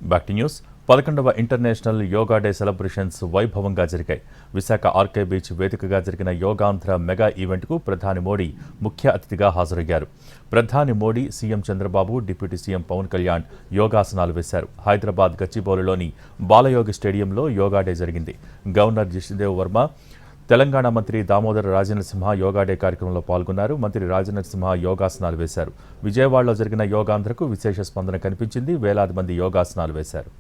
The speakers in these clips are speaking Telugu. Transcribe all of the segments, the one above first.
Back to news. 11వ ఇంటర్నేషనల్ యోగా డే సెలబ్రేషన్స్ వైభవంగా జరిగాయి. విశాఖ ఆర్కే బీచ్ వేదికగా జరిగిన యోగాంధ్ర మెగా ఈవెంట్కు ప్రధాని మోడీ ముఖ్య అతిథిగా హాజరయ్యారు. ప్రధాని Modi, CM Chandrababu, deputy CM Pawan Kalyan యోగాసనాలు వేశారు. హైదరాబాద్ గచ్చిబౌలిలోని బాలయోగి స్టేడియంలో యోగా డే జరిగింది. గవర్నర్ జిష్ణుదేవ్ వర్మ, తెలంగాణ మంత్రి దామోదర రాజనరసింహ యోగా డే కార్యక్రమంలో పాల్గొన్నారు. మంత్రి రాజనరసింహ యోగాసనాలు వేశారు. విజయవాడలో జరిగిన యోగాంధ్రకు విశేష స్పందన కనిపించింది. వేలాది మంది యోగాసనాలు వేశారు.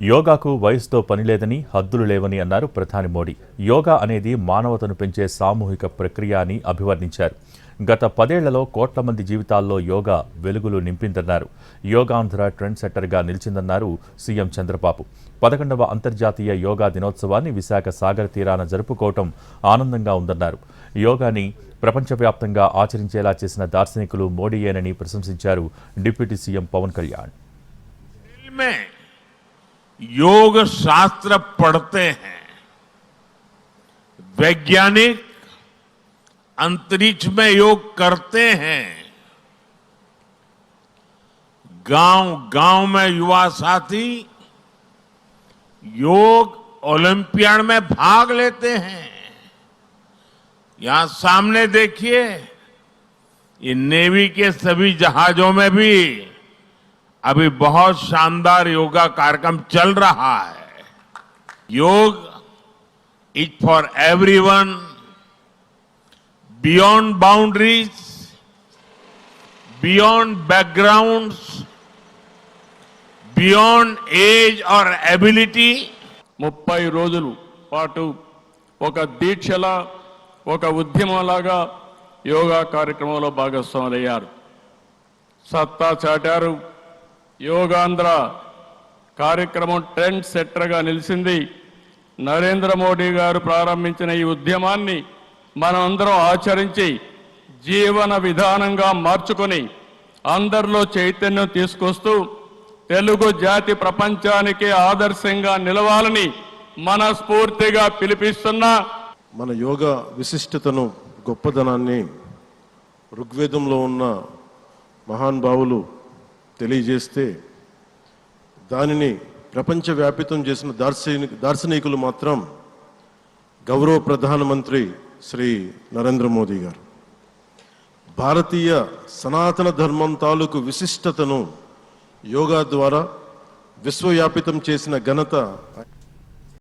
యోగాకు వయసుతో పనిలేదని, హద్దులు లేవని అన్నారు ప్రధాని మోడీ. యోగా అనేది మానవతను పెంచే సామూహిక ప్రక్రియ అని అభివర్ణించారు. గత 10 ఏళ్లలో కోట్ల మంది జీవితాల్లో యోగా వెలుగులు నింపిందన్నారు. యోగాంధ్ర ట్రెండ్ సెట్టర్గా నిలిచిందన్నారు సీఎం చంద్రబాబు. 11వ అంతర్జాతీయ యోగా దినోత్సవాన్ని విశాఖ సాగర్ తీరాన జరుపుకోవటం ఆనందంగా ఉందన్నారు. యోగాని ప్రపంచవ్యాప్తంగా ఆచరించేలా చేసిన దార్శనికులు మోడీయేనని ప్రశంసించారు డిప్యూటీ సీఎం పవన్ కళ్యాణ్. योग शास्त्र पढ़ते हैं, वैज्ञानिक अंतरिक्ष में योग करते हैं, गांव-गांव में युवा साथी योग ओलंपियाड में भाग लेते हैं. यहां सामने देखिए, ये नेवी के सभी जहाजों में भी अभी बहुत शानदार योगा कार्यक्रम चल रहा है. Yoga is for everyone, beyond boundaries, beyond backgrounds, beyond age और एबिलिटी. 30 రోజుల పాటు ఒక దీక్షలా, ఒక ఉద్యమంలాగా యోగా కార్యక్రమంలో భాగస్వాములయ్యారు. సత్తా చాటారు. యోగాంధ్ర కార్యక్రమం ట్రెండ్ సెట్టర్గా నిలిచింది. నరేంద్ర మోడీ గారు ప్రారంభించిన ఈ ఉద్యమాన్ని మనం అందరం ఆచరించి జీవన విధానంగా మార్చుకొని అందరిలో చైతన్యం తీసుకొస్తూ తెలుగు జాతి ప్రపంచానికి ఆదర్శంగా నిలవాలని మనస్ఫూర్తిగా పిలిపిస్తున్నా. మన యోగా విశిష్టతను, గొప్పదనాన్ని ఋగ్వేదంలో ఉన్న మహానుభావులు తెలియజేస్తే దానిని ప్రపంచవ్యాపితం చేసిన దార్శనికులు మాత్రం గౌరవ ప్రధానమంత్రి శ్రీ నరేంద్ర మోదీ గారు. భారతీయ సనాతన ధర్మం తాలూకు విశిష్టతను యోగా ద్వారా విశ్వవ్యాపితం చేసిన ఘనత